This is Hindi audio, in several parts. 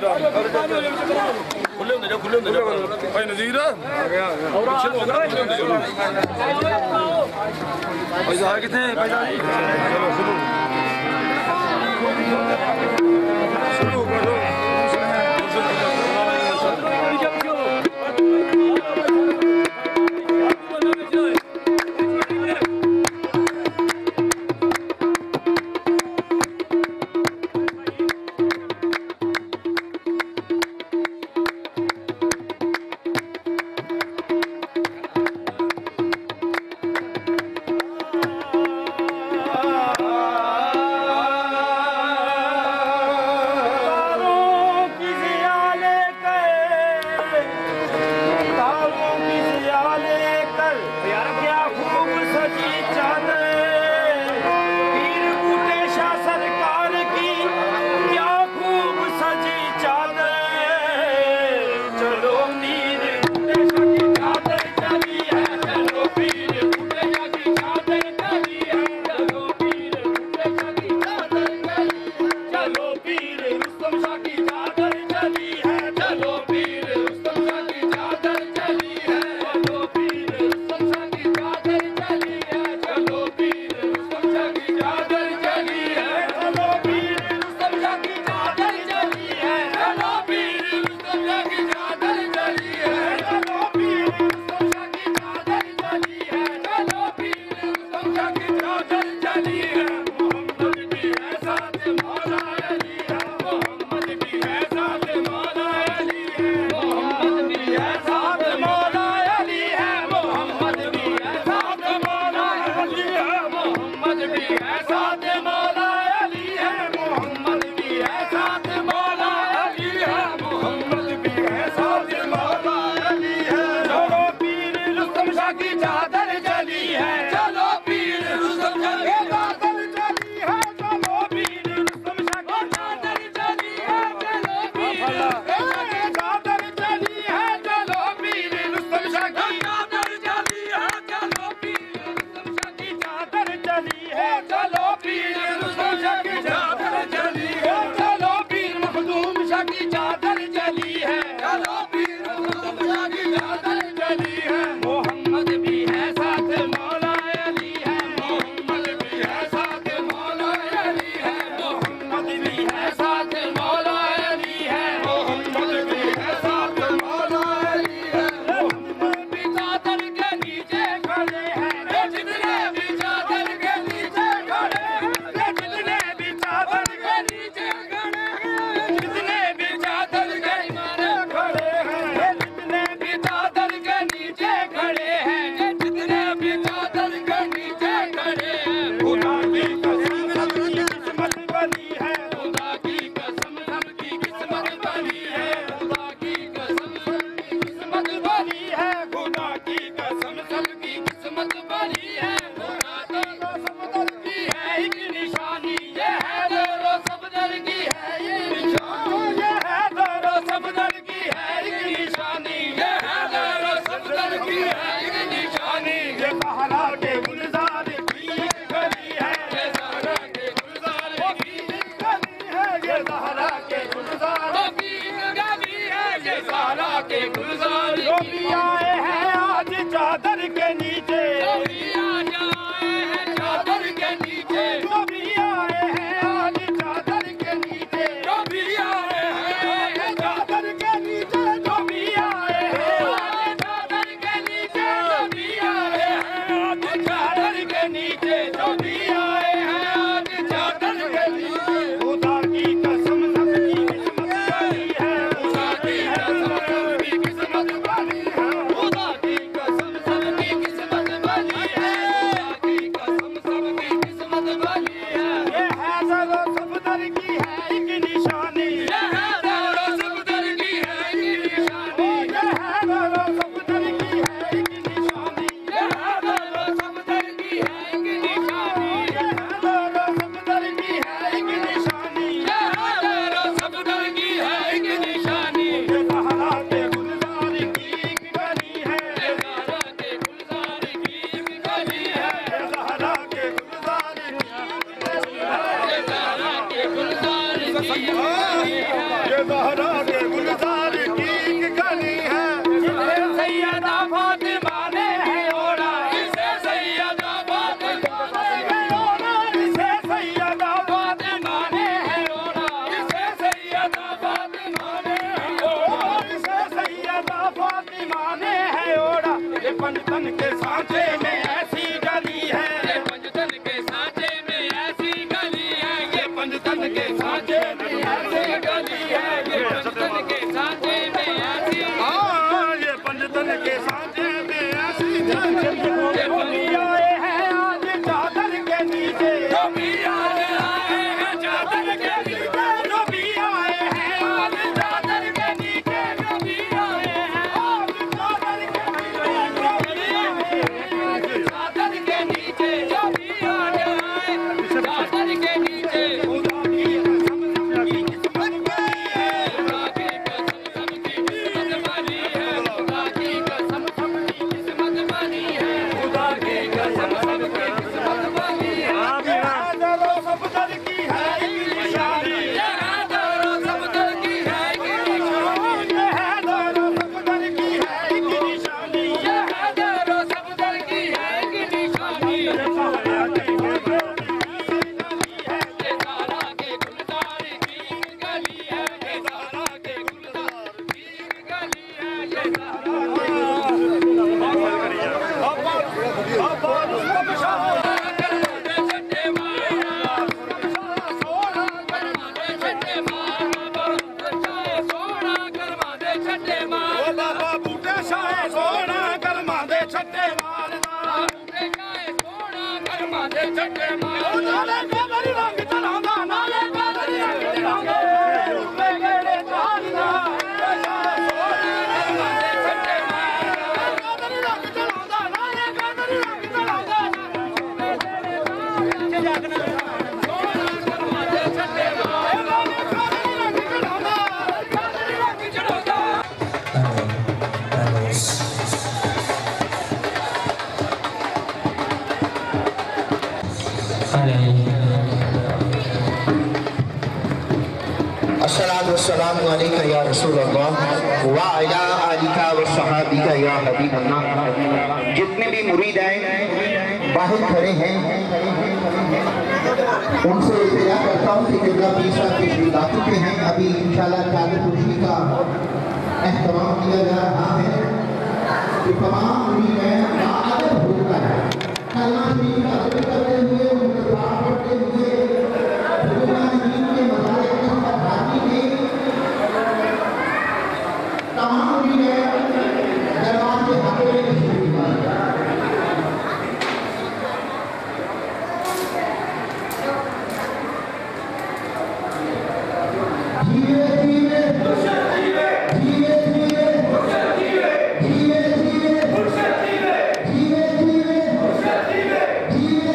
खुले होंगे भाई नज़ीर आ गया पैसा कितने पैसा शुरू करो पंचतन के सांचे में ऐसी गली है, ये पंचतन के सांचे में ऐसी गली है, ये पंचतन के सांचे में ऐसी गली है, ये पंचतन के सांचे में ऐसी, हाँ ये पंचतन के सांचे में ऐसी गली है। जो भी आए हैं आज चादर के नीचे, जो भी आज आए हैं चादर के नीचे, जो भी आए हैं आज चादर के नीचे, जो भी आए हैं आज चादर के नीचे, जो भी आए हैं चादर के नीचे, जो भी आज आए चादर के नीचे, खुदा की कसम सबकी किस्मत बनी है, खुदा की कसम सबकी किस्मत बनी है, खुदा की कसम सबकी किस्मत बनी है, खुदा की कसम सबकी किस्मत बनी है। हजारों सफदर की है एक निशानी, हजारों सफदर की है एक निशानी, हजारों सफदर की है एक निशानी, हजारों सफदर की है एक निशानी, ये सारा के गुलजार की गली है, ये सारा के गुलजार की गली है, ये सारा बाबा बूटे शाह सोना कर्मा दे छट्टे मारदा, नाले कादरी रंग चलांदा, नाले कादरी रंग चलांदा, रूपे गेड़े चांदा, कादरी रंग चलांदा, नाले कादरी रंग चलांदा, कादरी रंग चलांदा, कादरी रंग चलांदा। अस्सलामु अलैका या रसूल अल्लाह व अला आलिका व सहाबिका या हबीब अल्लाह। जितने भी मुरीद आए बाहर खड़े हैं उनसे इल्तिजा करता हूँ कि किबला पीर साहब तशरीफ ला चुके हैं। अभी इंशाल्लाह चादर कुर्सी का एहतमाम किया जा रहा है कि तमाम मुरीद हैं बाअदब होकर कलमा शरीफ का जिक्र करते हुए उनके पाठ पढ़ते हुए भगवान दीन के मसाले की सफाई में तमाम मुरीद हैं दरबार के हक़ में तशरीफ ला। धीरे धीरे धीरे धीरे धीरे धीरे धीरे धीरे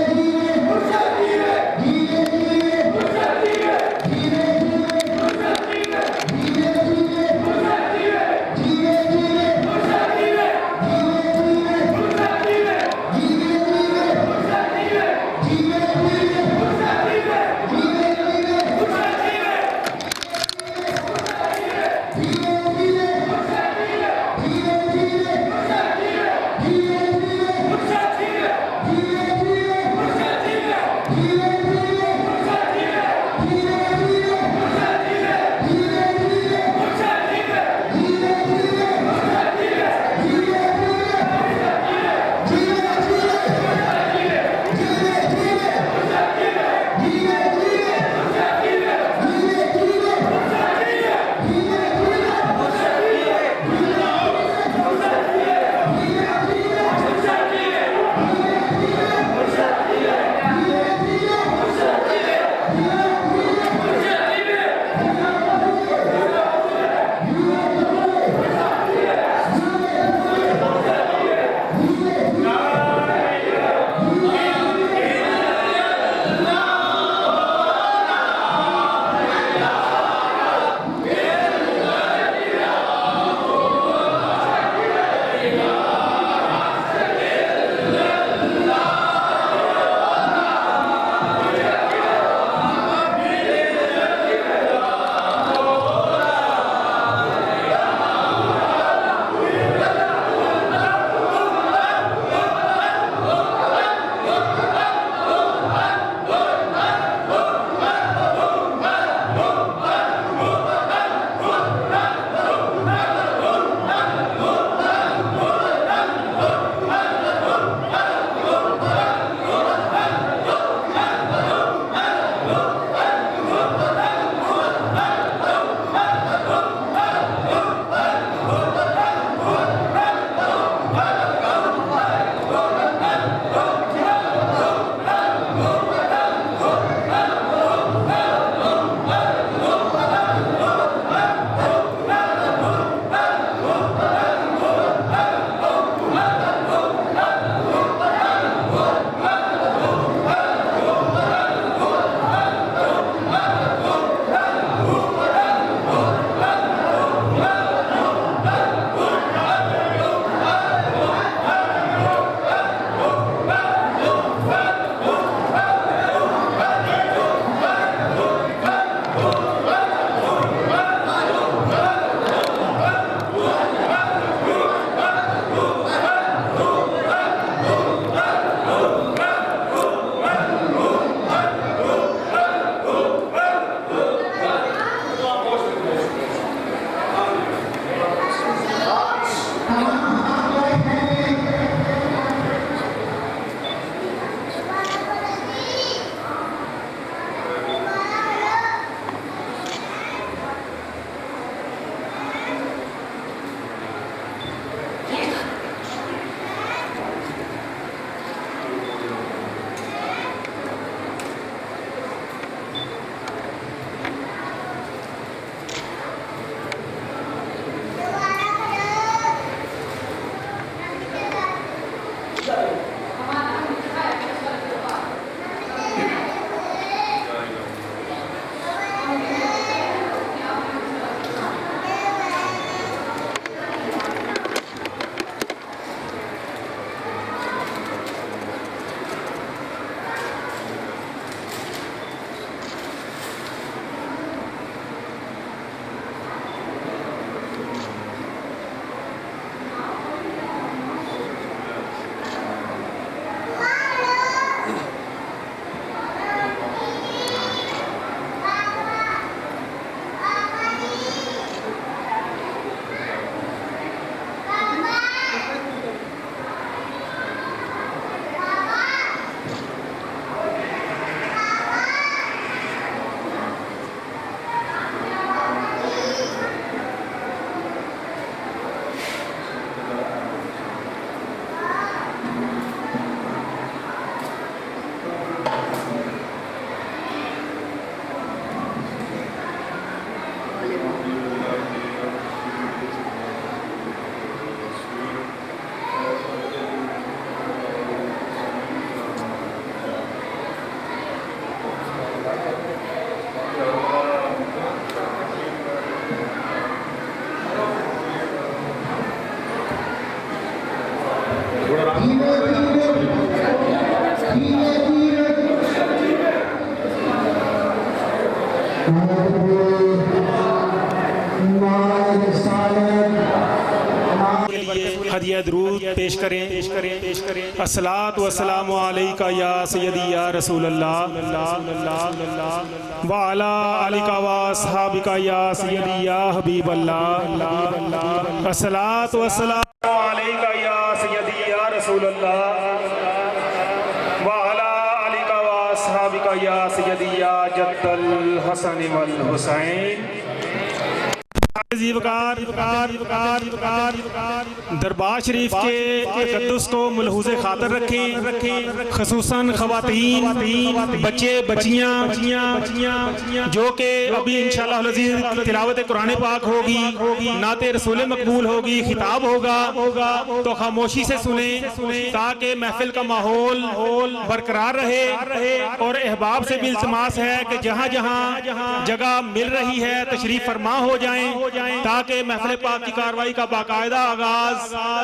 हदिया दुरूद पेश करें। अस्सलातु वस्सलामु अलैका या सय्यदी या रसूल अल्लाह व अला आलिका व अस्हाबिका या सय्यदी या हबीब अल्लाह। अस्सलातु वस्सलामु अलैका या सय्यदी या रसूल अल्लाह व अला आलिका व अस्हाबिका या सय्यदी या जद्दल हसन वल हुसैन। दरबार शरीफ के तकद्दुस को मलहूज़ खातर रखें, खसूसन ख़वातीन, बच्चे बच्चियाँ जो कि अभी इंशाअल्लाह अज़ीज़ तिलावत कुरान पाक होगी, नाते रसूल मकबूल होगी, खिताब होगा तो खामोशी से सुने ताकि महफिल का माहौल बरकरार रहे। और अहबाब से भी इल्तिमास है कि जहाँ जहाँ जगह मिल रही है तशरीफ फरमा हो जाएं ताकि महफिल पाक की कार्रवाई का बाकायदा आगाज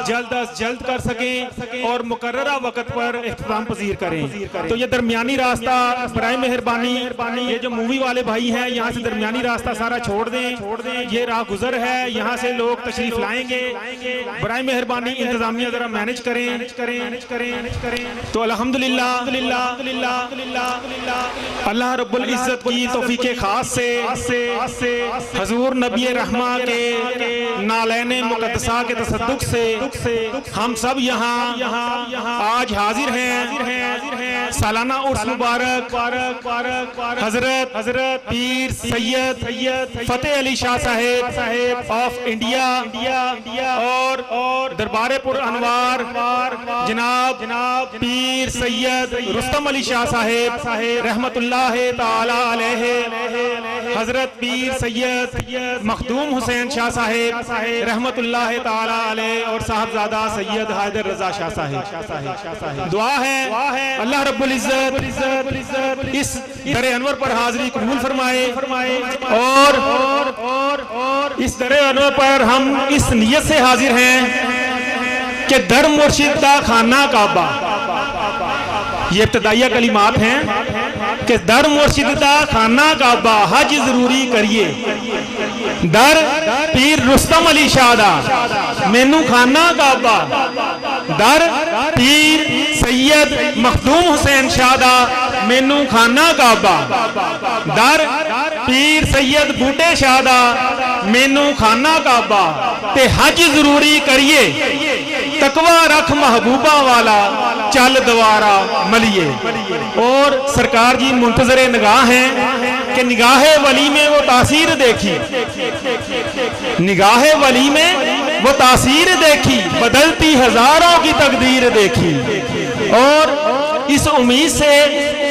जल्द अज जल्द कर सकें और मुकर्ररा वक्त पर इख्तिताम पजीर करें। तो ये दरमियानी रास्ता बराए मेहरबानी, ये जो मूवी वाले भाई हैं यहाँ से दरमियानी रास्ता सारा छोड़ दें। ये राह गुजर है, यहाँ से लोग तशरीफ लाएंगे। बराए मेहरबानी इंतजामिया जरा मैनेज करें। तो अल्हम्दुलिल्लाह अल्लाह रब्बुल इज्जत की तौफीक खास से हजूर नबी रहमा के नालैने मुकद्दसा के तसद्दुक से हम सब यहाँ आज हाजिर हैं। सालाना उर्स मुबारक हजरत पीर सैयद फतेह अली शाह साहेब ऑफ इंडिया और दरबारे पुर अनवार जनाब पीर सैयद रुस्तम अली शाह साहेब रहमतुल्लाह ताला अलैहि, हजरत पीर सैयद मखदूम हुसैन शाह साहेब रहमतुल्लाह ताला अलैहि और साहबजादा सैयद हैदर रजा शाह साहेब। दुआ है अल्लाह रब्बुल इज्जत इस दरे अनवर पर हाजिरी कबूल फरमाए और इस दरे अनवर पर हम इस नियत से हाजिर हैं कि दर मुर्शिद दा खाना काबा, ये इब्तदाइया कलिमात हैं कि दर मुर्शिद दा खाना काबा हज जरूरी करिए। दर पीर रुस्तम अली शाह दा मैनू खाना काबा, दर पीर सैयद मखदूम हुसैन शाह दा मैनू खाना काबा, दर पीर सैयद बूटे शाह दा मैनू खाना काबा। ते हज जरूरी करिए, तकवा रख महबूबा वाला चल द्वारा मलिए। और सरकार जी मुंतजरे निगाह हैं कि निगाहे वली में वो तासीर देखी, निगाहे वली में वो तासीर देखी, बदलती हजारों की तकदीर देखी। और इस उम्मीद से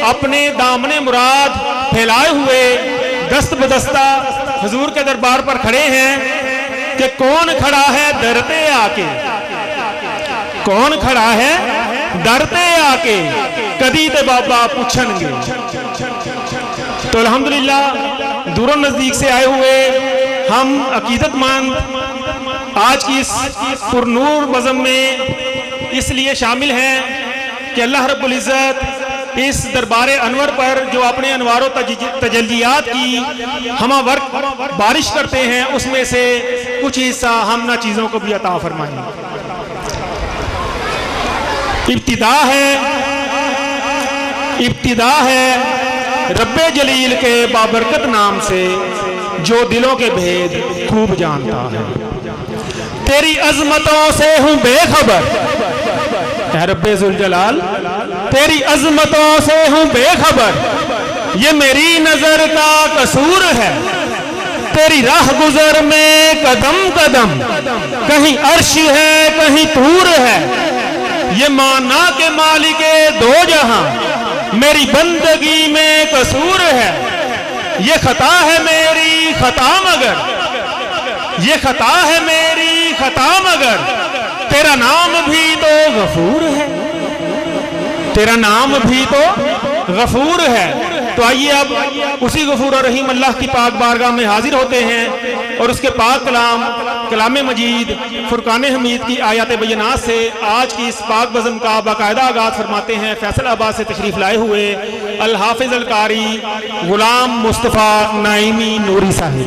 अपने दामने मुराद फैलाए हुए दस्त बदस्ता हुजूर के दरबार पर खड़े हैं कि कौन खड़ा है डरते आके, कौन खड़ा है डरते आके, कदी ते बाबा पूछणगे। तो अल्हम्दुलिल्लाह दूरों नजदीक से आए हुए हम अकीदतमंद आज की इस पुरनूर बज़म में इसलिए शामिल हैं कि अल्लाह रब्बुल इज्जत इस दरबारे अनवर पर जो अपने अनवारों तजल्लियात की हम वर्क बारिश करते हैं उसमें से कुछ हिस्सा हमना चीजों को भी अता फरमाएं। इब्तिदा है रब्बे जलील के बाबरकत नाम से जो दिलों के भेद खूब जानता है। तेरी अजमतों से हूं बेखबर, रब्बे जुल जलाल तेरी अजमतों से हूं बेखबर, ये मेरी नजर का कसूर है। तेरी राह गुजर में कदम कदम कहीं अर्श है कहीं तूर है, ये माना के मालिके दो जहां मेरी बंदगी में कसूर है। ये खता है मेरी खता मगर, ये खता है मेरी खता मगर, तेरा नाम भी तो गफूर है, तेरा नाम भी तो गफूर है। तो आइए अब उसी गफूर और रहीम अल्लाह की पाक बारगाह में हाजिर होते हैं और उसके पाक कलाम कलाम मजीद फुरकान हमीद की आयत बयनात से आज की इस पाक बज़म का बाकायदा आगाज़ फरमाते हैं। फैसलाबाद से तशरीफ़ लाए हुए अल हाफिज़ अल कारी गुलाम मुस्तफ़ा नाइमी नूरी साहिब।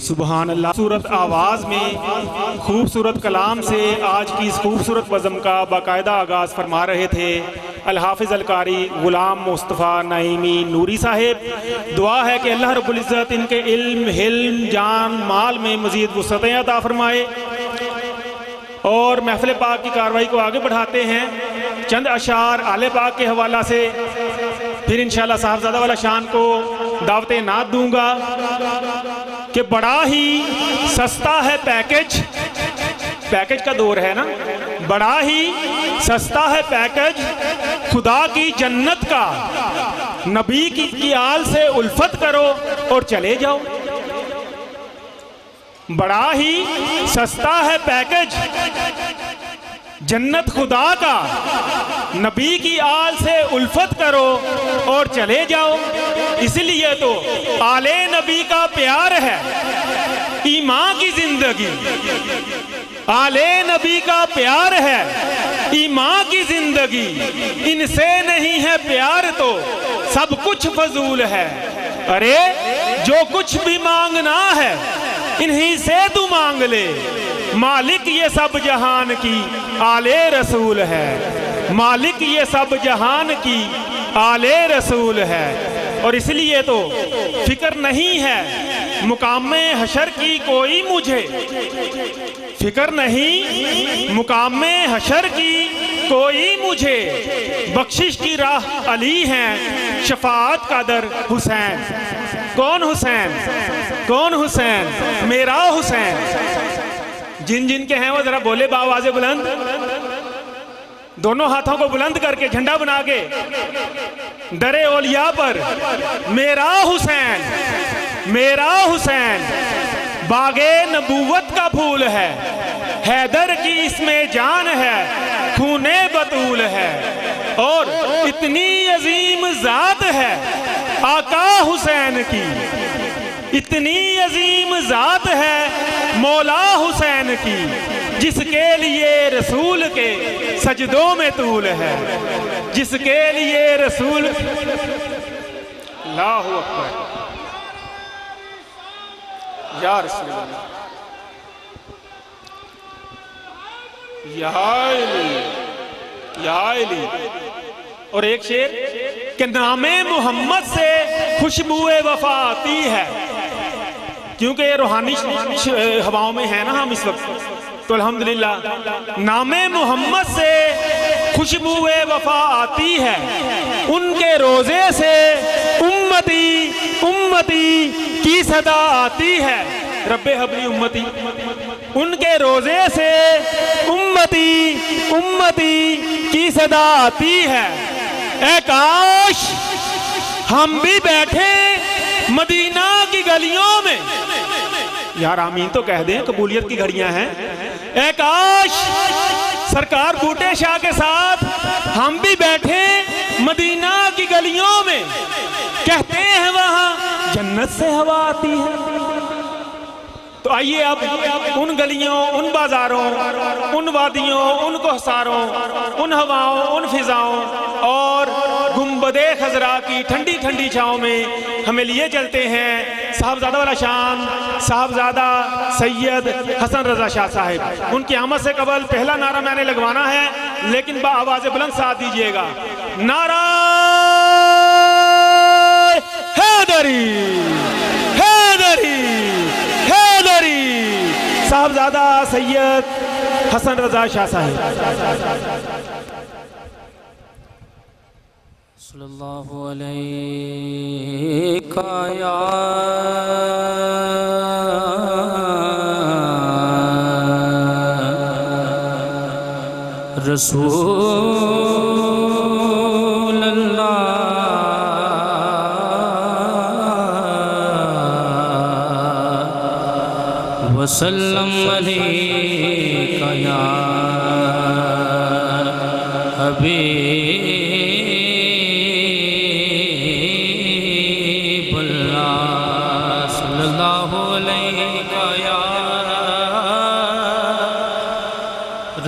सुबहान अल्लाह। खूबसूरत आवाज़ में खूबसूरत कलाम से आज की इस खूबसूरत बज़म का बाकायदा आगाज़ फरमा रहे थे अल-हाफ़िज़ अल-कारी ग़ुलाम मुस्तफ़ा नईमी नूरी साहिब। दुआ है कि अल्लाह रब्बुल इज़्ज़त इनके इल्म, हिल्म, जान, माल में मज़ीद वुसअतें अता फरमाए। और महफ़िल पाक की कार्रवाई को आगे बढ़ाते हैं चंद अशार आले पाक के हवाला से, फिर इंशाअल्लाह साहबज़ादा वाला शान को दावत नात दूंगा कि बड़ा ही सस्ता है पैकेज का दौर है ना, बड़ा ही सस्ता है पैकेज खुदा की जन्नत का, नबी की आल से उल्फत करो और चले जाओ। बड़ा ही सस्ता है पैकेज जन्नत खुदा का, नबी की आल से उल्फत करो और चले जाओ। इसलिए तो आले नबी का प्यार है ईमान की जिंदगी, आले नबी का प्यार है ईमान की जिंदगी, इनसे नहीं है प्यार तो सब कुछ फजूल है। अरे जो कुछ भी मांगना है इन्हीं से तू मांग ले, मालिक ये सब जहान की आले रसूल है, मालिक ये सब जहान की आले रसूल है। और इसलिए तो फिक्र नहीं है मुकामे हशर की कोई मुझे, फिक्र नहीं मुकामे हशर की कोई मुझे, बख्शिश की राह अली हैं शफाअत का दर हुसैन। कौन हुसैन? कौन हुसैन? मेरा हुसैन। जिन जिन के हैं वो जरा बोले बावाज़े बुलंद, दोनों हाथों को बुलंद करके झंडा बना के दरे औलिया पर, मेरा हुसैन, मेरा हुसैन बागे नबूवत का फूल है, हैदर की इसमें जान है, खूने बतूल है। और इतनी अजीम जात है आका हुसैन की, इतनी अजीम जात है मौला हुसैन की, जिसके लिए रसूल के सजदों में तूल है, जिसके लिए रसूल। अल्लाहु अकबर या रसूल अल्लाह, या अली, या अली। और एक शेर के नामे मोहम्मद से खुशबुए वफा आती है, क्योंकि ये रूहानी हवाओं में है ना हम इस वक्त, तो अल्हम्दुलिल्लाह नामे मोहम्मद से खुशबुए वफा आती है, उनके रोजे से उम्मती उम्मती की सदा आती है, रब्बे हबली उम्मती। उनके रोजे से उम्मती उम्मती की सदा आती है। ऐ काश हम भी बैठे मदीना की गलियों में, यार आमीन तो कह दें, कबूलियत की घड़ियां हैं। ऐ काश सरकार बूटे शाह के साथ हम भी बैठे मदीना की गलियों में, कहते हैं वहां जन्नत से हवा आती है। तो आइए अब उन गलियों, उन बाजारों, उन वादियों, उन कोहसारों, उन हवाओं, उन फिजाओं और गुंबदे खजरा की ठंडी ठंडी छाँव में हमें लिए चलते हैं साहबजादा वाला शान साहबजादा सैयद हसन रजा शाह साहब। उनकी आमद से कबल पहला नारा मैंने लगवाना है, लेकिन आवाज़ बुलंद साथ दीजिएगा। नारा हैदरी, हैदरी, हैदरी। साहबजादा सैयद हसन रजा शाह साहब। सल्लल्लाहु अलैका या रसूल अल्लाह वसल्लम अलैका या हबीब अल्लाह सल्लल्लाहु अलैका या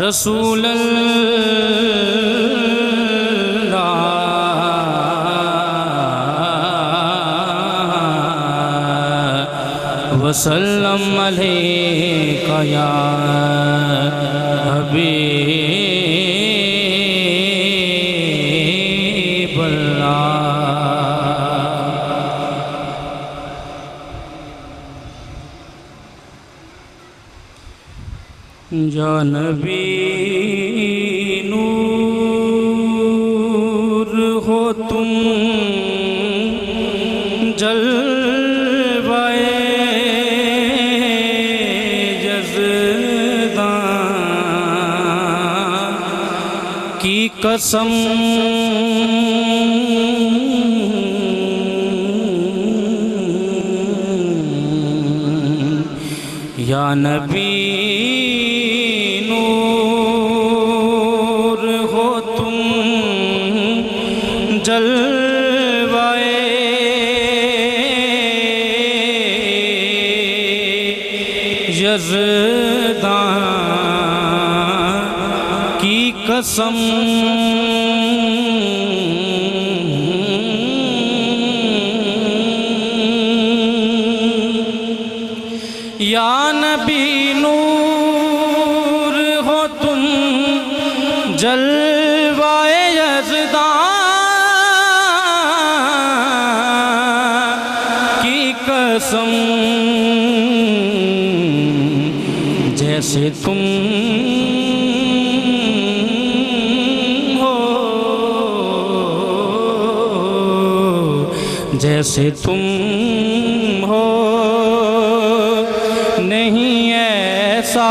रसूल अल्लाह वसल्लम अलैका या हबीब अल्लाह। या नबी नूर हो तुम जलवाए जज़दां की कसम या नबी नूर हो तुम जलवाए यज़दां की कसम या नबी नूर हो तुम जलवाए यज़दां की कसम जैसे तुम हो जैसे तुम हो नहीं ऐसा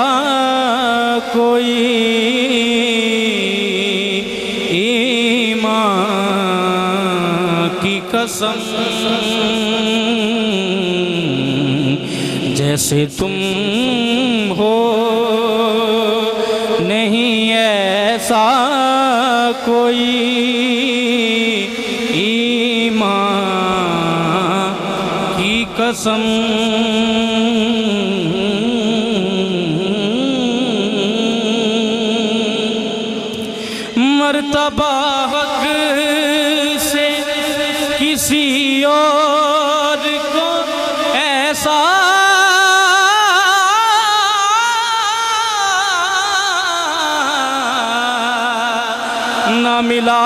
कोई ईमान की कसम जैसे तुम हो नहीं ऐसा कोई ईमान की कसम मर्तबा हक से किसी और को ऐसा न मिला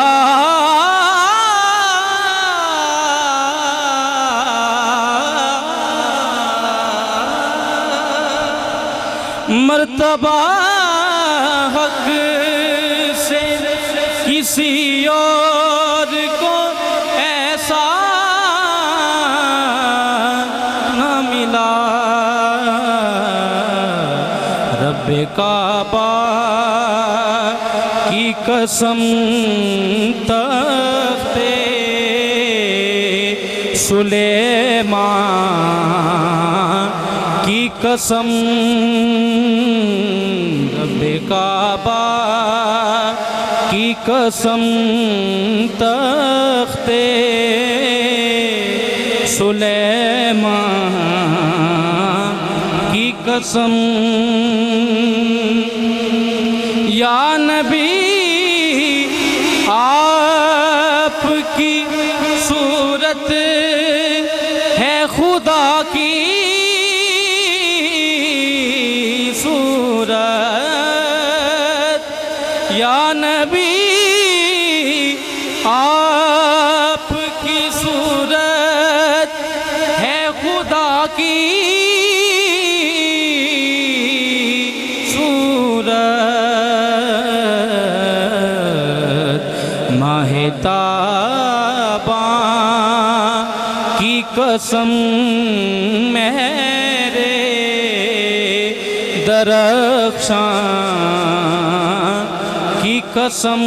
मर्तबा हक से किसी और को ऐसा न मिला रब्बे काबा की कसम तख्ते सुलेमान की कसम रब्बे काबा की कसम तख्ते सुलेमान की कसम या नबी आपकी सूरत है खुदा की सूरत या नबी आपकी सूरत है खुदा की सूरत माहे ताबा की कसम मेरे दरख्शां की कसम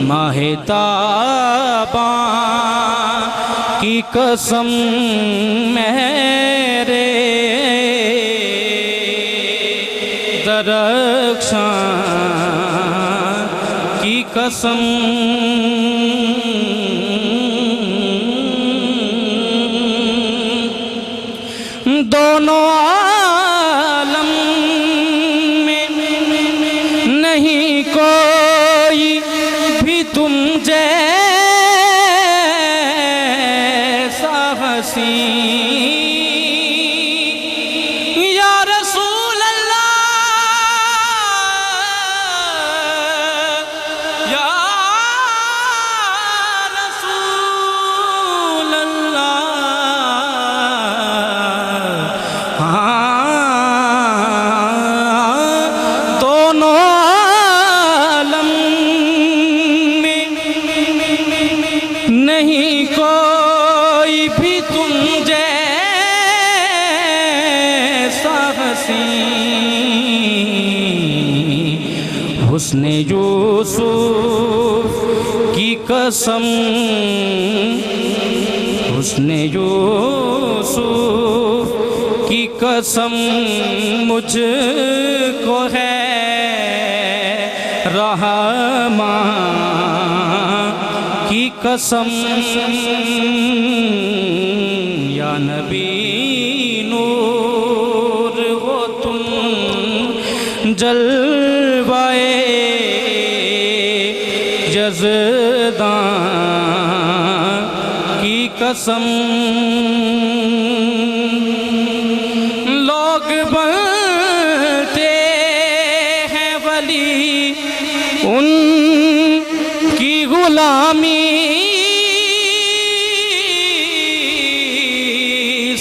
माहे ताबा की कसम मेरे दरख्शां की कसम दोनों आलम में नहीं कोई भी तुम जैसा हसीन या रसूल अल्लाह या रसूल अल्लाह दोनों आलम में नहीं कोई भी तुम जैसा हसीन हुस्ने यूसुफ की कसम हुस्ने यूसुफ की कसम मुझको है रहमान की कसम या नबी नूर हो तुम जलवाए जज़दां की कसम लोग बनते हैं वली उनकी गुलामी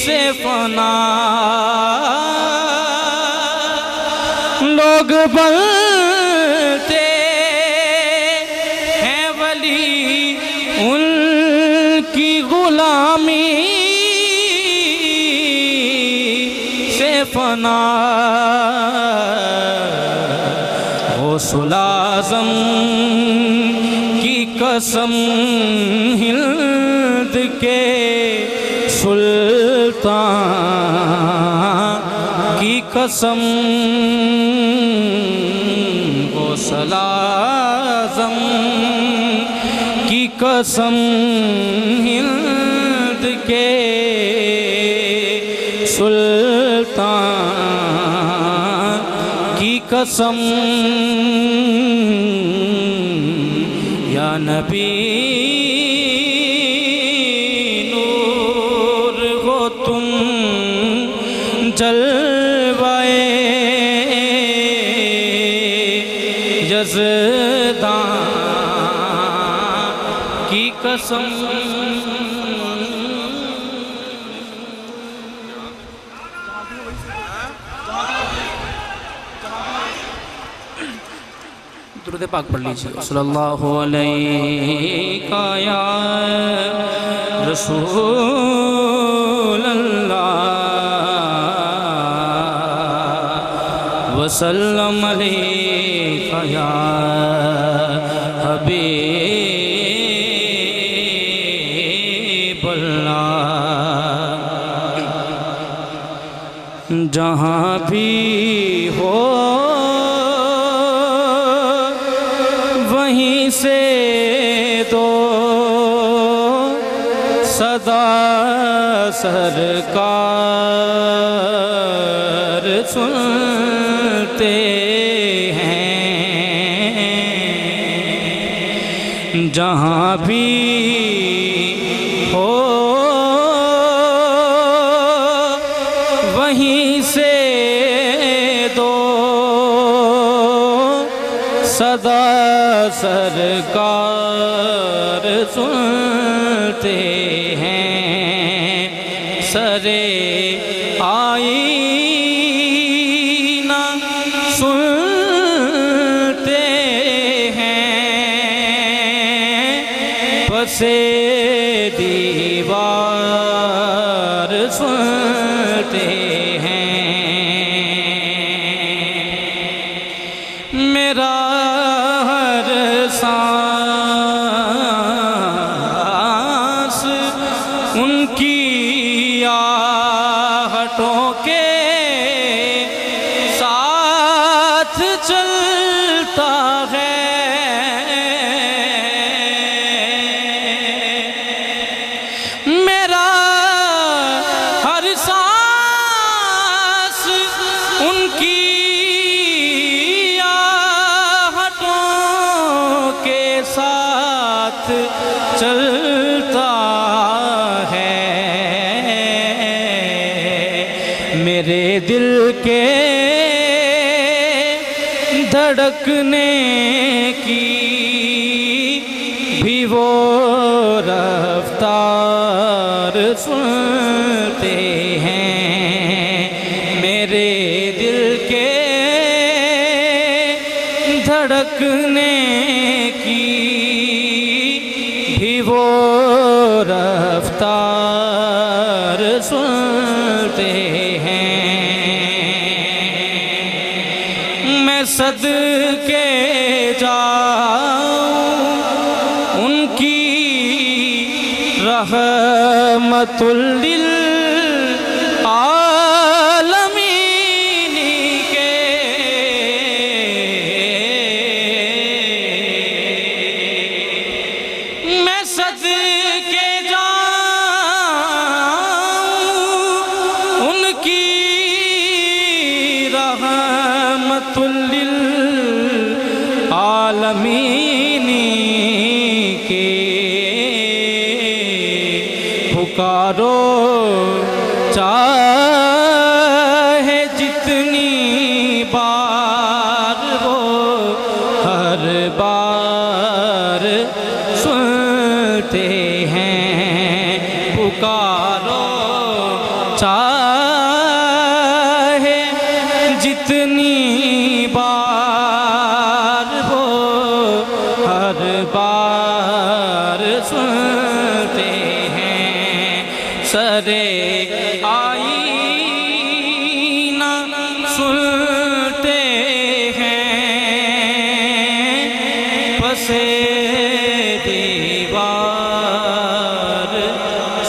से फना लोग बनते हैं वली उनकी गुलामी से फना गौसुल आज़म की कसम हिंद के सुल्तान की कसम गौसुल आज़म की कसम हिंद के सुल्तान की कसम या नबी नूर हो तुम जलवाए जज़दां की कसम दुरूद पाक पढ़ लीजिए सल्लल्लाहु अलैका या रसूल अल्लाह वसल्लम अलैका या हबीबल्लाह जहाँ भी हो वहीं से दो सदा सरकार सुनते हैं। जहाँ भी हो वहीं से दो सदा सरकार सुनते हैं। सरे आईना सुनते हैं। बसे दीवार सुनते हैं। मेरा हर सांस उनकी आहटों के साथ चलता है। मेरा हर सांस उनकी के साथ चलता है। मेरे दिल के धड़कने की भी वो रफ्तार सुनते हैं। मेरे दिल के धड़कने की भी वो रफ्तार सुनते हैं। मैं सदके जाऊं उनकी रहमतुल लिल आलमीन के। मैं सदके जाऊं उनकी रहमतुल लिल आलमीन के। पुकारो चाहे जितनी बार वो हर बार सुनते हैं। पुकारो चाहे जितनी बार वो हर बार सुनते हैं। सरे आईना सुनते हैं। बसे दीवार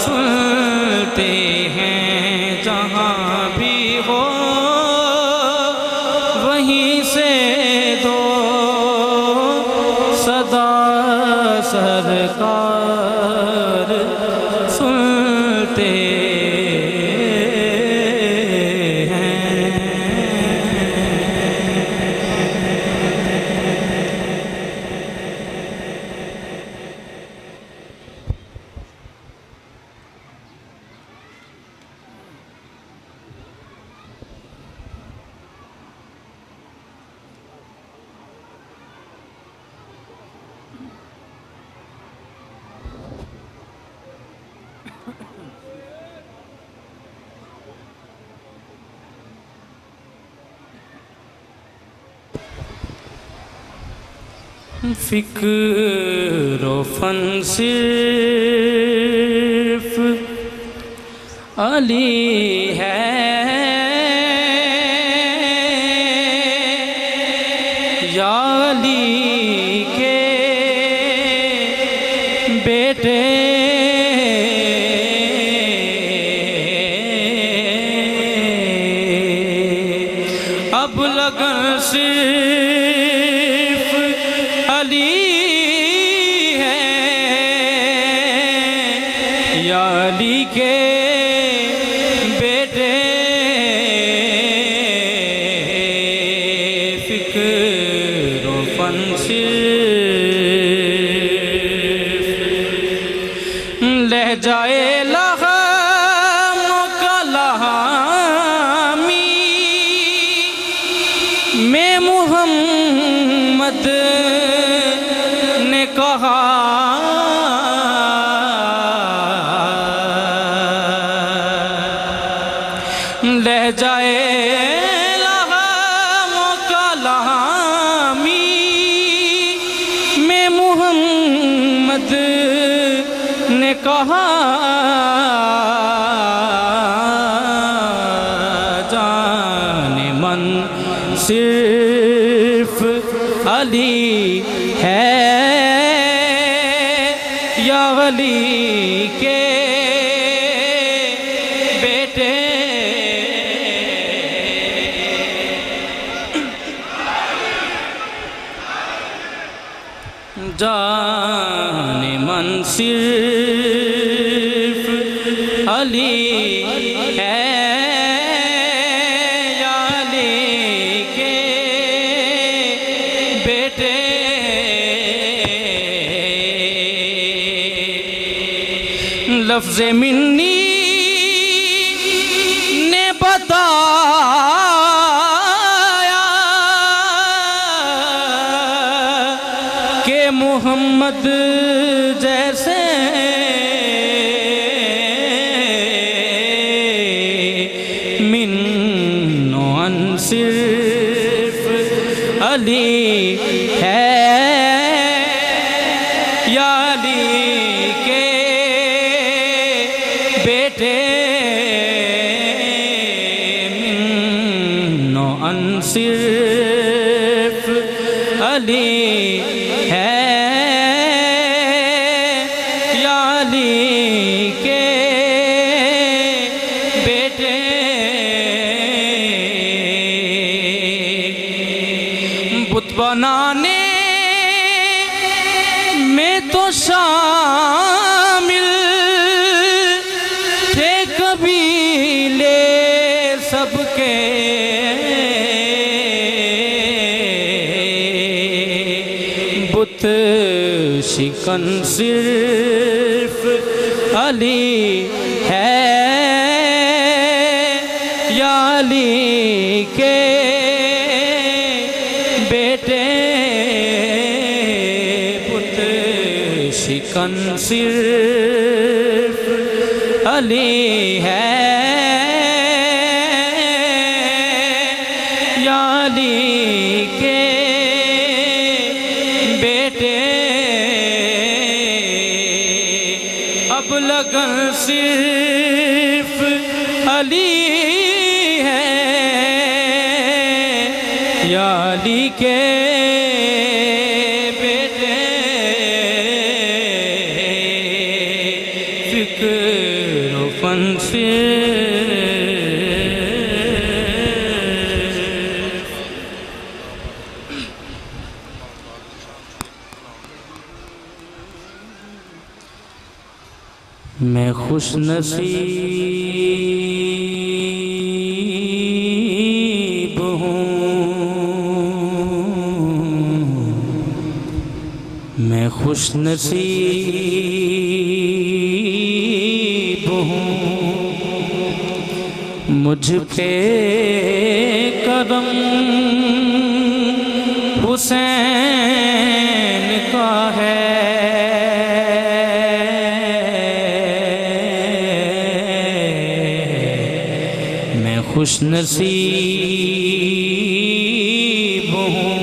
सुनते हैं। जहाँ भी हो वहीं से दो सदा सरकार सुनते फिक्र फन सिर्फ अली है या अली के बेटे अब लगन सिर्फ अली है या लहजाए लहाओं का लहामी में मोहम्मद ने कहा, जाने मन सिर्फ अली है या अली के बेटे। जाने मन सिर्फ अली है या अली के बेटे। लफ्ज़ मिन्नी ने बताया कि मोहम्मद जैसे मिन्नो अन सिर्फ अली है या अली के बेटे। मिन्नो अन सिर्फ अली है या अली के बेटे। बुत बनाने में तो शामिल थे कबीले सबके, बुत शिकन सिर्फ अली है या अली के बेटे। बुत शिकन सिर्फ अली है या अली के बेटे। अब लगन सिर्फ अली है या अली के बेटे। फिक्र फन से मैं खुश नसीब हूँ, मैं खुश नसीब हूँ। मुझ पे करम हुसैन का है, खुश नसीब हूँ।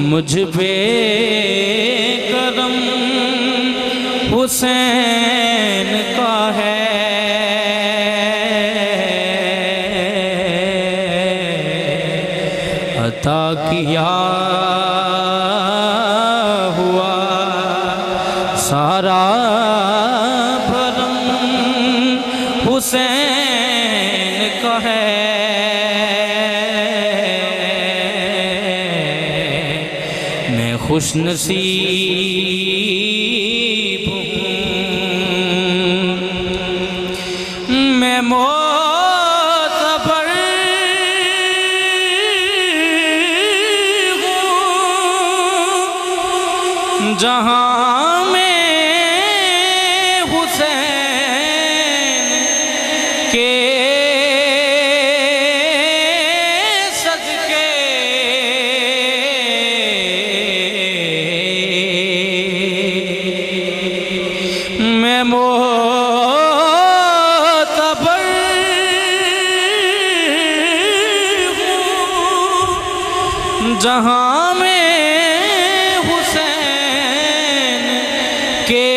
मुझ पे करम हुसैन का है, अता किया हुआ सारा भरम हुसैन का है। मैं खुश नसीब हूँ, मैं मोतबर हूँ जहाँ में हुसैन के सदके जहाँ में हुसैन के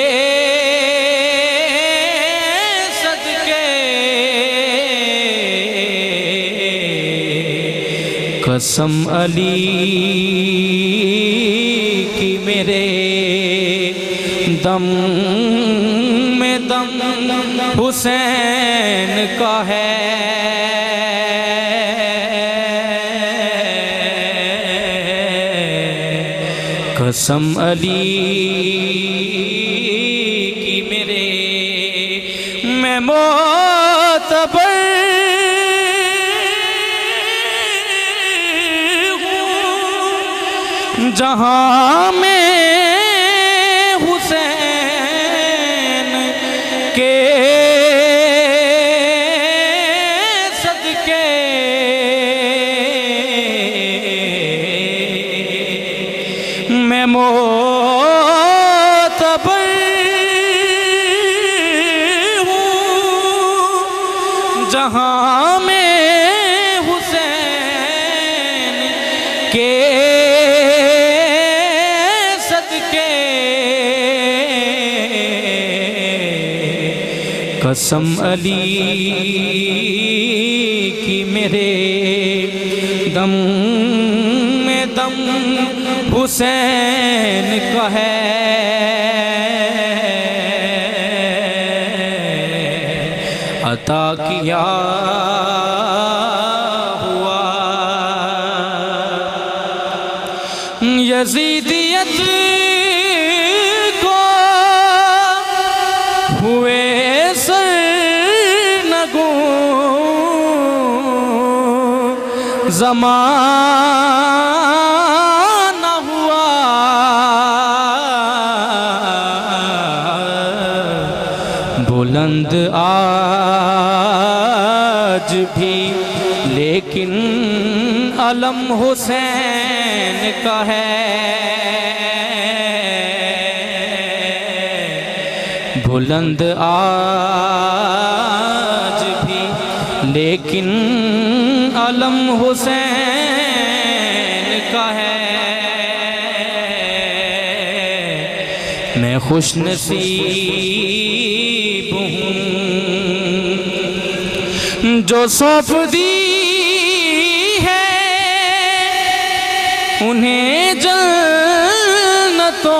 सदके कसम अली की मेरे दम में दम हुसैन का है। कसम अली की मेरे मैं मोतबर हूँ जहाँ में हुसैन के सदके मैं मोतबर हूँ जहाँ में हुसैन के सदके कसम अली की मेरे दम में दम हुसैन का है। अता किया हुआ यजीदियत को हुए सरनगू ज़माना हुआ बुलंद आज भी लेकिन अलम हुसैन का है। बुलंद आज भी लेकिन अलम हुसैन का है। मैं खुश नसीब हूँ जो सौंप दी है उन्हें जन्नतों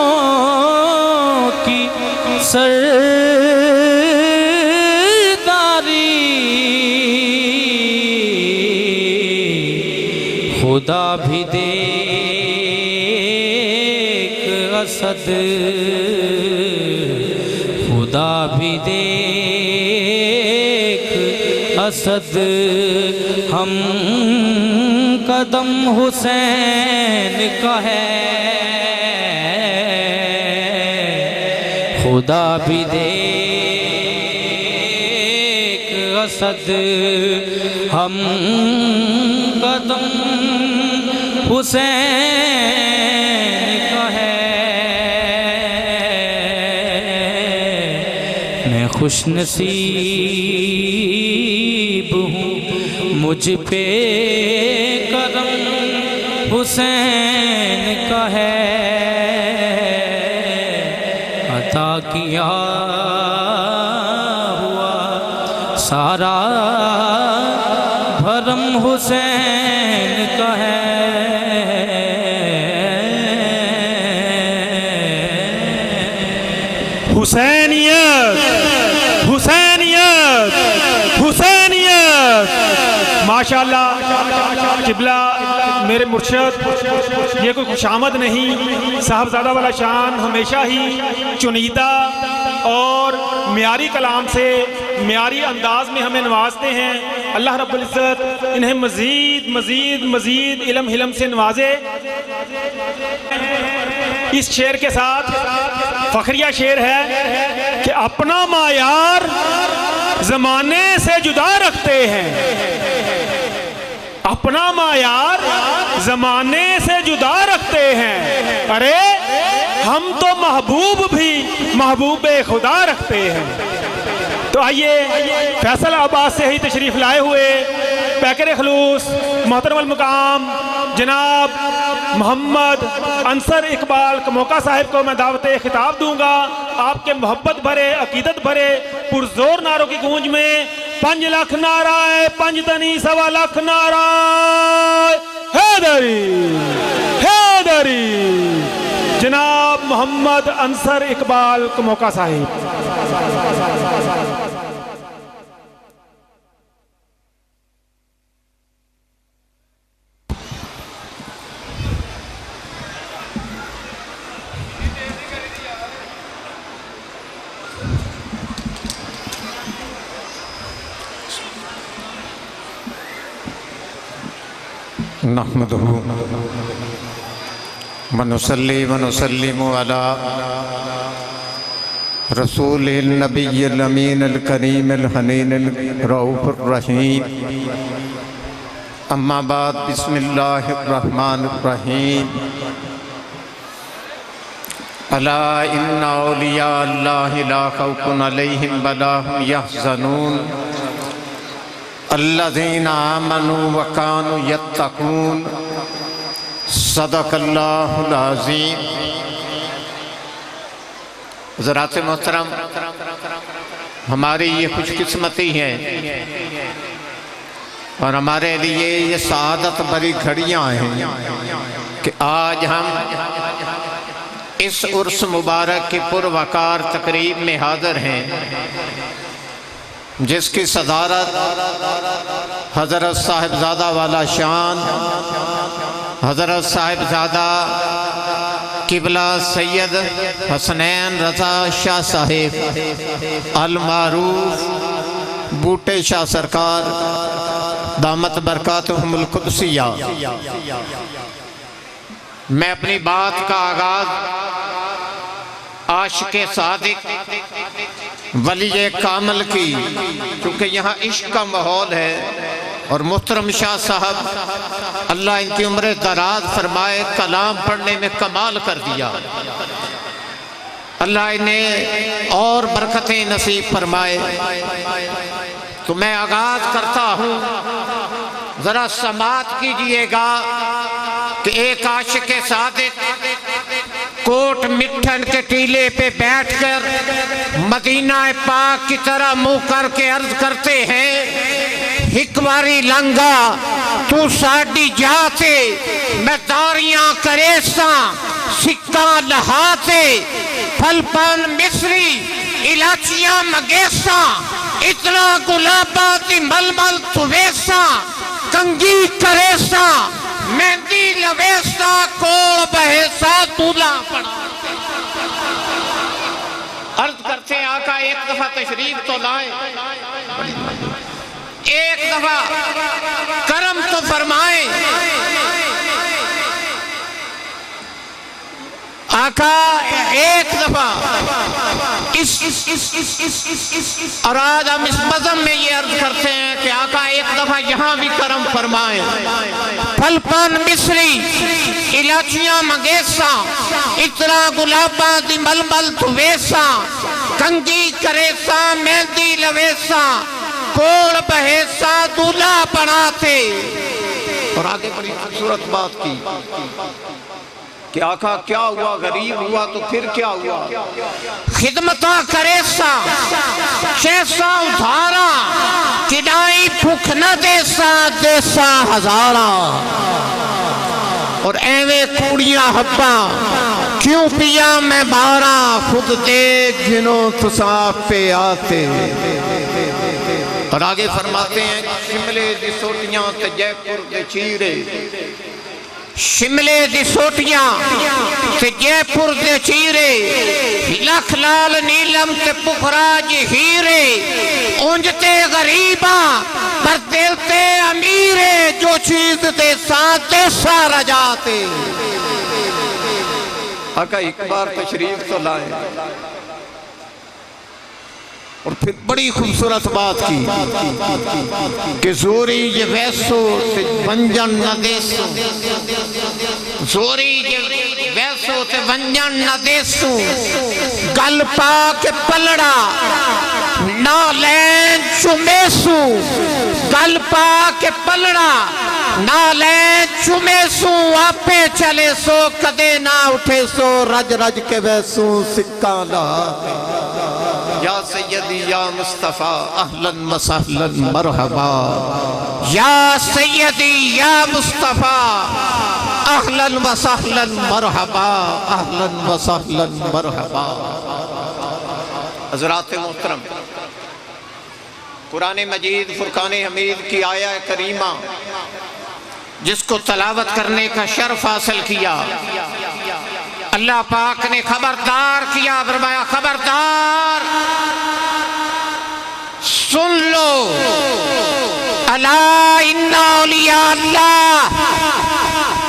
की सरदारी। खुदा भी देख असद खुदा भी देख असद हम कदम हुसैन का है। खुदा भी देख असद हम कदम हुसैन का है। मैं खुश नसीब हूँ मुझ पे करम हुसैन का है। अता किया हुआ सारा भरम हुसैन का है। हुसैनियत हुसैनियत हुसैनियत माशाअल्लाह किबला मेरे मुर्शद ये कोई खुशामद नहीं, साहबजादा वाला शान हमेशा ही चुनीदा और म्यारी कलाम से म्यारी अंदाज में हमें नवाजते हैं। अल्लाह रब्बुल इज़्ज़त इन्हें मज़ीद मज़ीद मज़ीद इल्म हिलम से नवाजे। इस शेर के साथ फखरिया शेर है कि अपना मायार ज़माने से जुदा रखते हैं। अपना मायार ज़माने से जुदा रखते हैं। अरे हम तो महबूब भी महबूबे खुदा रखते हैं। तो आइए फैसल आबाद से ही तशरीफ़ लाए हुए पैकर खलूस मोहतरम अल मुकाम जनाब मोहम्मद अंसर इकबाल कमोका साहिब को मैं दावत खिताब दूंगा। आपके मोहब्बत भरे अकीदत भरे पुरजोर नारों की गूंज में 5 लाख नाराए 5 तनी 1.25 लाख नाराए हैदरी हैदरी। जनाब मोहम्मद अंसर इकबाल कमोका साहिब। नहमदुहु व नुसल्ली व नुसल्लिमु अला रसूलिल नबिय्यिल अमीनिल करीमिल हनीनिल रऊफिर रहीम। अम्मा बाद बिस्मिल्लाहिर रहमानिर रहीम। अला इन्ना औलिया अल्लाहि ला खौफुन अलैहिम वला हुम यहज़नून अल्लज़ीना आमनू व कानू यत्तकून। सदक़ल्लाहुल अज़ीम। हज़रात मोहतरम, हमारी ये खुशकिस्मती है और हमारे लिए ये सआदत भरी घड़ियाँ हैं कि आज हम इस उर्स मुबारक की पुरवकार तकरीब में हाज़िर हैं, जिसकी सदारत हज़रत साहिबजादा वाला शान हज़रत साहिबजादा किबला सैयद हसनैन रज़ा शाह साहिब अल मारूफ बूटे शाह सरकार दामत बरकातुहुमुल कुद्सिया। मैं अपनी बात का आगाज आशिक़े सादिक़ वली कामल की, क्योंकि यहाँ इश्क का माहौल है और मुहतरम शाह साहब अल्लाह इनकी उम्र दराज फरमाए, कलाम पढ़ने में कमाल कर दिया। अल्लाह इन्हें और बरकतें नसीब फरमाए। तो मैं आगाज करता हूँ, जरा समात कीजिएगा कि एक आशिक़े सादिक़ कोट मिठन के टीले पे बैठकर मदीना पाक की तरह मुंह करके अर्ज करते हैं, हिकवारी लंगा तू साड़ी जाते मैं दारियां करेसा सिक्का लहाते फलपन मिस्री इलाचियां मगेसा इतना गुलाबा ती मलमल तुवेसा कंगी करेसा मेहंदी लवेसा कोल बहेसा दूल्हा पड़ा। अर्ज करते हैं आका एक दफा तशरीफ तो लाए, एक दफा करम तो फरमाए। आका एक दफा और आज हम इस मज़म में ये अर्ज करते हैं कि आका एक दफा यहाँ भी करम फरमाए। फलपन मिस्री इलाचियां मंगेसा इतना गुलाबा दी मलमल तुवेसा कंगी करेसा मेहंदी लवेसा कोल बहेसा दूल्हा बनाते। और आगे बड़ी खूबसूरत बात की कि आका क्या हुआ, गरीब हुआ तो फिर क्या हुआ, खिदमता करेसा शैसा उधारा किडाई भुख न देसा देसा हजारा। और एवे कूड़ियां हब्बा क्यों पिया मैं बारा खुद देख जिनो तुसाफ पे आते। और आगे फरमाते हैं शिमले दी सोटियां ते जयपुर दे चीरे, शिमले दी सोटियां ते जयपुर दे चीरे लख लाल नीलम ते पुखराज हीरे उंज ते गरीबा पर दिल ते अमीरे जो चीज दे साथ सारा जाते। आका एक बार तशरीफ तो लाए और फिर बड़ी खूबसूरत बात की कि जोरी ये वैसो ते वंजन न देसो, जोरी ये वैसो ते वंजन न देसो गल पा के पलड़ा ना लैन चुमेसू, गल पा के पलड़ा ना लैन चुमे सू आपे चले सो कदे ना उठे सो रज रज के वैसू सिक्का ला या सैयदी या मुस्तफा अहलन व सहलन मरहबा या सैयदी या मुस्तफा अहलन व सहलन मरहबा अहलन व सहलन मरहबा। हज़रात मोहतरम, कुरान मजीद फुरकान हमीद की आया करीमा जिसको तलावत करने का शर्फ हासिल किया, अल्लाह पाक ने खबरदार किया, फरमाया खबरदार सुन लो, अला इन्ना औलिया अल्लाह,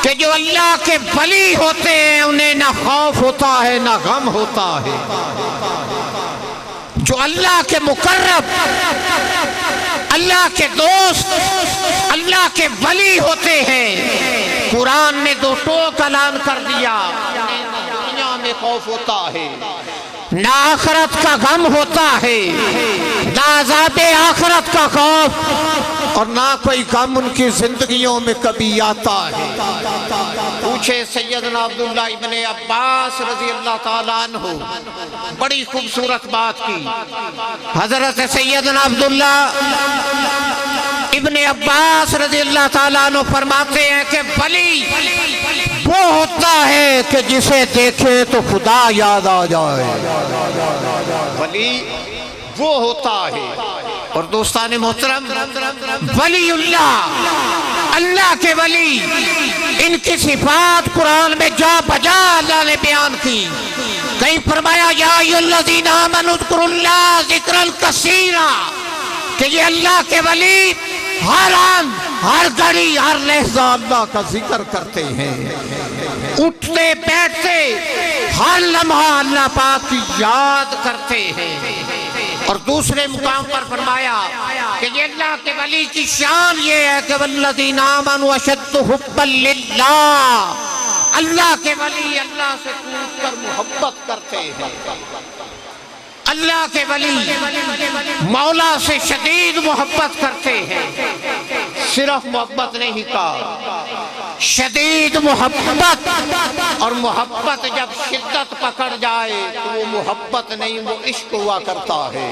कि जो अल्लाह के वली होते हैं उन्हें ना खौफ होता है ना गम होता है। जो अल्लाह के मुकर्रब, अल्लाह के दोस्त, अल्लाह के वली होते हैं, कुरान ने दो टोक ऐलान कर दिया, दुनिया में खौफ होता है ना आखिरत का गम होता है, ना अज़ाबे आखिरत का खौफ और ना कोई गम उनकी जिंदगियों में कभी आता है। पूछे सैयदना अब्दुल्ला इब्ने अब्बास रज़ी अल्लाह ताला अन्हु, बड़ी खूबसूरत बात की। हजरत सैयदना अब्दुल्ला इब्ने अब्बास रज़ी अल्लाह ताला अन्हु फरमाते हैं कि वली वो होता है कि जिसे देखे तो खुदा याद आ जाए, वली वो होता है। और दोस्ताने मोहतरम, वलीउल्लाह, अल्लाह के वली, इनकी सिफात कुरान में जा बजा अल्लाह ने बयान की। कहीं फरमाया या अय्युहल्लज़ीना आमनू ज़कुरुल्लाह ज़िक्रन कसीरा, कि ये अल्लाह के वली हर आन, हर घड़ी, हर लहजा अल्लाह का जिक्र करते हैं, उठते बैठते हर लम्हा अल्लाह पाक की याद करते हैं। और दूसरे मुकाम पर फरमाया कि ये अल्लाह के वली की शान ये है कि वल्लज़ीना आमनू अशद्दु हुब्बन लिल्लाह, अल्लाह के वली अल्लाह से कूद कर मोहब्बत करते हैं। अल्लाह के वली मौला से शदीद मोहब्बत करते हैं। सिर्फ मोहब्बत नहीं कहा, शदीद मोहब्बत। और मोहब्बत जब शिद्दत पकड़ जाए तो वो मोहब्बत नहीं, वो इश्क हुआ करता है।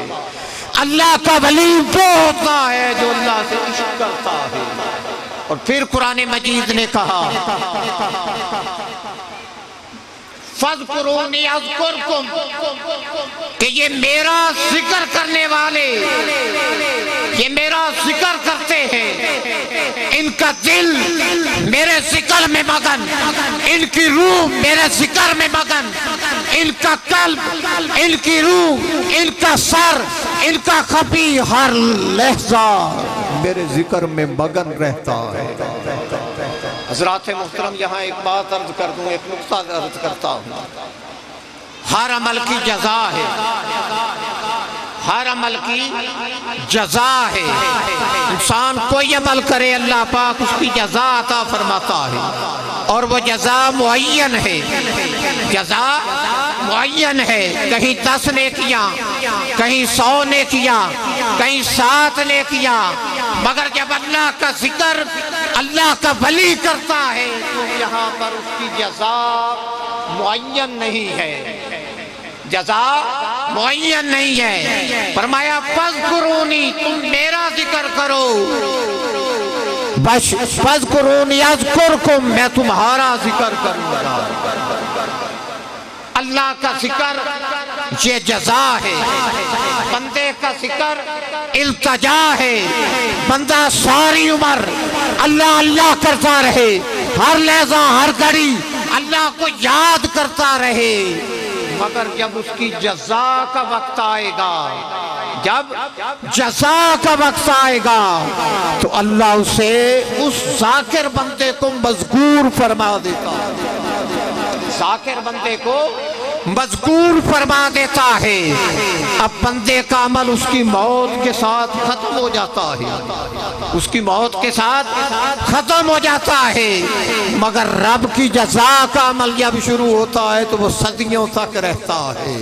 अल्लाह का वली वो होता है जो अल्लाह से इश्क करता है। और फिर कुरान मजीद ने कहा फ़ज़्कुरूनी अज़्कुरकुम, कि ये मेरा जिक्र करने वाले, ये मेरा जिक्र करते हैं, इनका दिल मेरे जिक्र में मगन, इनकी रूह मेरे जिक्र में मगन, इनका कल्ब, इनकी रूह, इनका सर, इनका खफी हर लहजा मेरे जिक्र में मगन रहता है। हज़रात मोहतरम, यहाँ एक बात अर्ज कर दूं, एक नुक्ता अर्ज करता हूँ। हर अमल की जज़ा है, हर अमल की जज़ा है। इंसान कोई अमल करे अल्लाह पाक उसकी जज़ा अता फरमाता है, और वो जज़ा मुअय्यन है, जज़ा मुअय्यन है। कहीं 10 नेकियां, कहीं 100 नेकियां, कहीं 7 नेकियां। मगर जब अल्लाह का जिक्र अल्लाह का वली करता है तो यहाँ पर उसकी जज़ा मुअय्यन नहीं है, जज़ा मुअय्यन नहीं है। फरमाया फ़ज़्कुरूनी, तुम मेरा जिक्र करो, बस फ़ज़्कुरूनी अज़्कुरकुम, मैं तुम्हारा जिक्र करूंगा। अल्लाह का जिक्र ये जज़ा है, बंदे का जिक्र इल्तिजा है। बंदा सारी उम्र अल्लाह अल्लाह करता रहे, हर लहजा हर घड़ी अल्लाह को याद करता रहे, मगर जब उसकी जज़ा का वक्त आएगा, जब जज़ा का वक्त आएगा तो अल्लाह उसे, उस जाकिर बंदे को मज़कूर फरमा देता है, जाकिर बंदे को मज़कूर फरमा देता है। अब बंदे का अमल उसकी मौत के साथ खत्म हो जाता है, उसकी मौत के साथ खत्म हो जाता है। मगर रब की जज़ा का अमल जब शुरू होता है तो वो सदियों तक रहता है।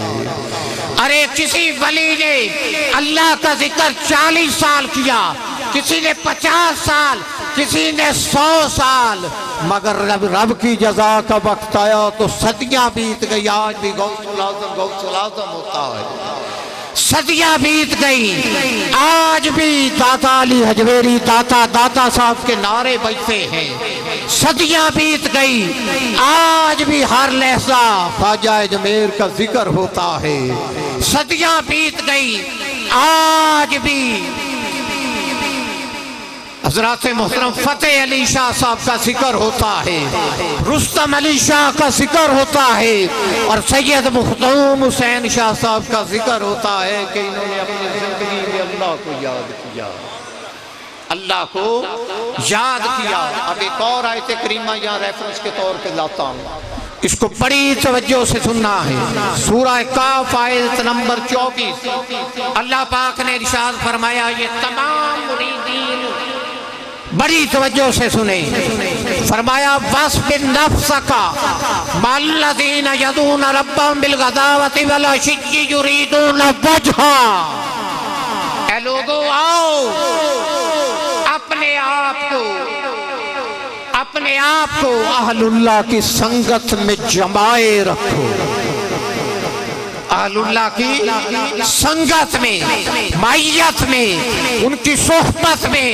अरे किसी वली ने अल्लाह का जिक्र 40 साल किया, किसी ने 50 साल, किसी ने 100 साल, मगर रब की जजा का वक्त आया तो सदियां बीत गई। आज भी गौसुल आज़म होता है, सदियां बीत गई, आज भी दाता अली हजवेरी दाता साहब के नारे बजते हैं। सदियां बीत गई, आज भी हर लहजा ख्वाजा अजमेर का जिक्र होता है। सदियां बीत गई, आज भी हज़रत मोहतरम फतेह अली शाह साहब का जिक्र होता है, रुस्तम अली शाह का जिक्र होता है, और सैयद मुख्तूम हुसैन शाह साहब का जिक्र होता है कि इन्होंने अपनी जिंदगी में अल्लाह को याद किया, अल्लाह को याद किया। अब एक और आयत करीमा यहाँ रेफरेंस के तौर पे लाता हूँ, इसको बड़ी तवज्जो से सुनना है। सूरह काफ आयत नंबर 24, अल्लाह पाक ने इरशाद फरमाया, ये तमाम मुरीदीन बड़ी तवज्जो से सुने, फरमाया वस्बिर नफ्सका मल्लज़ीना यदूना रब्बहुम बिल गदावति वल अशिय्यि युरीदूना वजहा। ऐ लोगों आओ, अपने आप को अहलुल्लाह की संगत में जमाए रखो, अहलुल्लाह की संगत में, मायत में, उनकी सोहबत में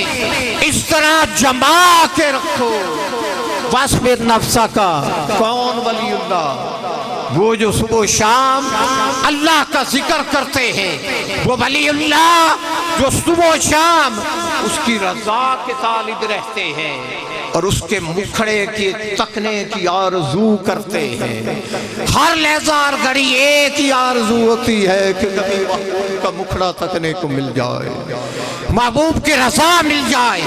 इस तरह जमा के रखो। वस्बिर नफ्सा का कौन वलीउल्लाह? वो जो सुबह शाम अल्लाह का जिक्र करते हैं, वो वलीउल्लाह जो सुबह शाम उसकी रजा के तालिब रहते हैं और उसके मुखड़े की तकने की आरज़ू करते हैं। हर लहज़ा और घड़ी एक ही आरज़ू होती है कि कभी महबूब का मुखड़ा तकने को मिल जाए, महबूब की रज़ा मिल जाए,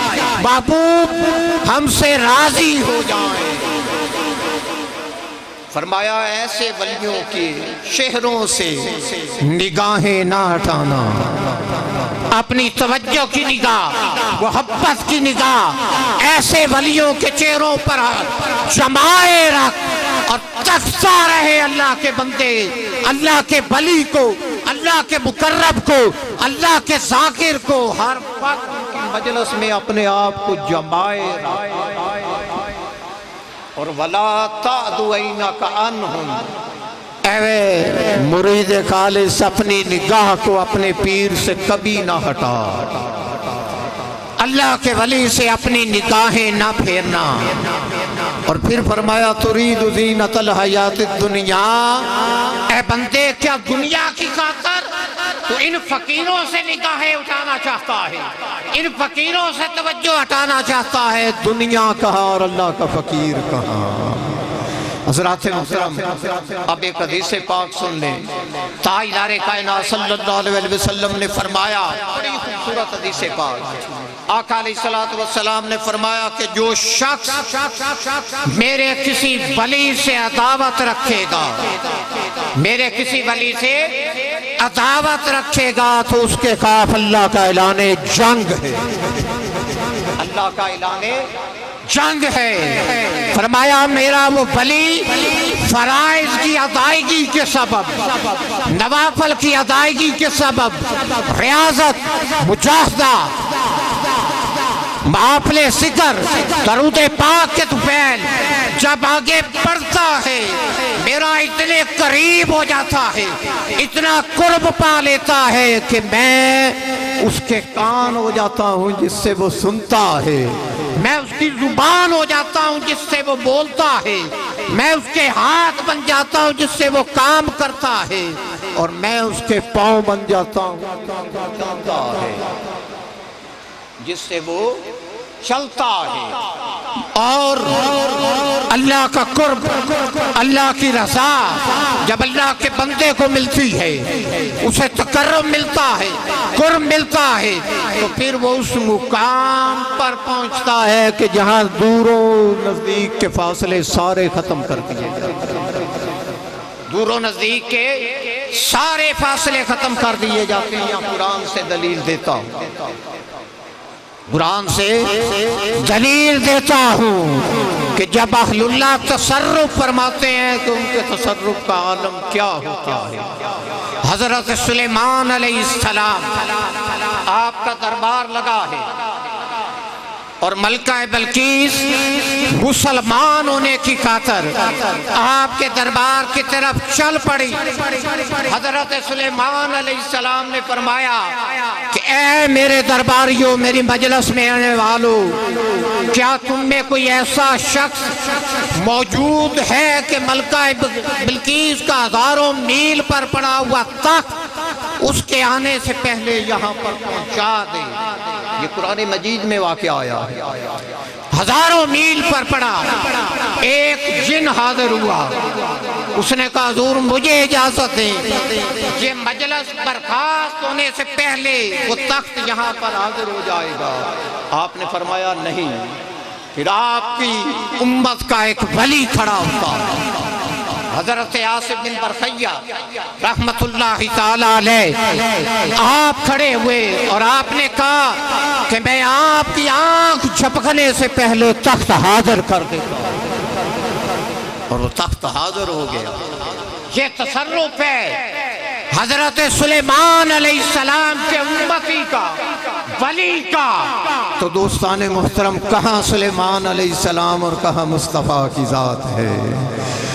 महबूब हमसे राजी हो जाए। फरमाया ऐसे वलियों के चेहरों से निगाहें ना हटाना, अपनी तवज्जो की निगाह, मोहब्बत की निगाह ऐसे वलियों के चेहरों पर जमाए रख और तकता रहे अल्लाह के बंदे, अल्लाह के वली को, अल्लाह के मुकर्रब को, अल्लाह के जाकिर को हर वक्त की मजलिस में अपने आप को जमाए रख। और वला तादुइना का अनहुम, ऐवे मुरीद खालिस अपनी निगाह को अपने पीर से कभी ना हटा, अल्लाह के वली से अपनी निगाहें ना फेरना। और फिर फरमाया तुरीदु ज़ीनतल हयातिद दुनिया, ऐ बंदे क्या दुनिया की खातिर तो इन फकीरों से निगाहें उठाना चाहता है, इन फकीरों से तवज्जो हटाना चाहता है। दुनिया कहाँ और अल्लाह का फकीर कहाँ? हज़रात मोहतरम, अब एक हदीस पाक सुन लें। ताजदार कायनात सल्लल्लाहु अलैहि वसल्लम ने फरमाया, बड़ी खूबसूरत हदीस पाक, आका अलैहिस्सलातु वस्सलाम ने फरमाया कि जो शख्स मेरे किसी वली से अदावत रखेगा, मेरे किसी वली से अदावत रखेगा तो उसके खिलाफ अल्लाह का ऐलाने जंग है, अल्लाह का ऐलाने जंग है। फरमाया मेरा वो वली फराइज की अदायगी के सबब, नवाफल की अदायगी के सबब, रियाजत, मुजाहदा, माफले सिकर, दरूद पाक के तुफैल जब आगे बढ़ता है, मेरा इतने करीब हो जाता है, इतना कुर्ब पा लेता है कि मैं उसके कान हो जाता हूँ जिससे वो सुनता है, मैं उसकी जुबान हो जाता हूँ जिससे वो बोलता है, मैं उसके हाथ बन जाता हूँ जिससे वो काम करता है, और मैं उसके पाँव बन जाता हूँ जिससे वो चलता है। और अल्लाह का कुर्ब, अल्लाह की रज़ा जब अल्लाह के बंदे को मिलती है, उसे तकर्रुब मिलता है, कुर्ब मिलता है, तो फिर वो उस मुकाम पर पहुंचता है कि जहां दूरों नजदीक के फासले सारे खत्म कर दिए, दूरों नजदीक के सारे फासले खत्म कर दिए जाते हैं। यहाँ कुरान से दलील देता हूँ, कुरान से दलील देता हूँ कि जब अहलुल्लाह तसर्रुफ फरमाते हैं तो उनके तसर्रुफ का आलम क्या होता है। हजरत सुलेमान अलैहिस्सलाम आपका दरबार लगा है और मलका बल्कीस मुसलमान होने की खातिर आपके दरबार की तरफ चल पड़ी। हजरत सुलेमान अलैहिस्सलाम ने फरमाया कि ऐ मेरे दरबारियों, मेरी मजलिस में आने वालों, क्या तुम में कोई ऐसा शख्स मौजूद है कि मलका बिल्कीस का हजारों मील पर पड़ा हुआ तख्त उसके आने से पहले यहाँ पर पहुंचा दे। ये कुरान मजीद में वाक़या आया है। हजारों मील पर पड़ा एक जिन हाजिर हुआ, उसने कहा हुजूर मुझे इजाजत दें, ये मजलिस बर्खास्त होने से पहले वो तख्त यहाँ पर हाजिर हो जाएगा। आपने फरमाया नहीं। फिर आपकी उम्मत का एक वली खड़ा होता, हजरत आसिफ बिन बरखैया रहमतुल्लाहि ताला अलैह, आप खड़े हुए और आपने कहा कि मैं आपकी आंख झपकने से पहले तख्त हाजिर कर देता हूं। और वो तख्त हाजिर हो गया। ये तसर्रुफ है हजरत सुलेमान अलैहिस्सलाम के उम्मती का, वली का। तो दोस्ताने मोहतरम, कहाँ सुलेमान अलैहिस्सलाम और कहाँ मुस्तफ़ा की ज़ात है।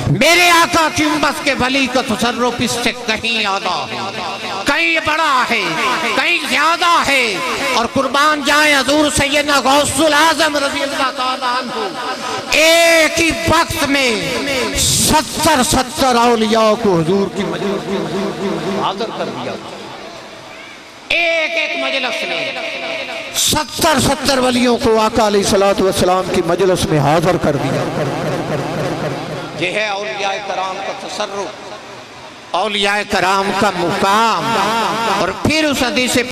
मेरे आका की उम्मत के वली का तसर्रुफ इससे कहीं आला है, कहीं बड़ा है, कहीं ज्यादा है। और कुर्बान जाए हजूर सैयदना गौसुल आज़म रज़ी अल्लाह ताला अन्हु, एक ही वक्त में 70 औलिया को हुजूर की मजलिस में हाजिर कर दिया। एक मजलिस में 70 वलियों को आका अलैहिस्सलातु वस्सलाम की मजलिस में हाजिर कर दिया। यह है औलियाए कराम का तसर्रुफ, औलियाए कराम का मुकाम। और फिर उस हदीस से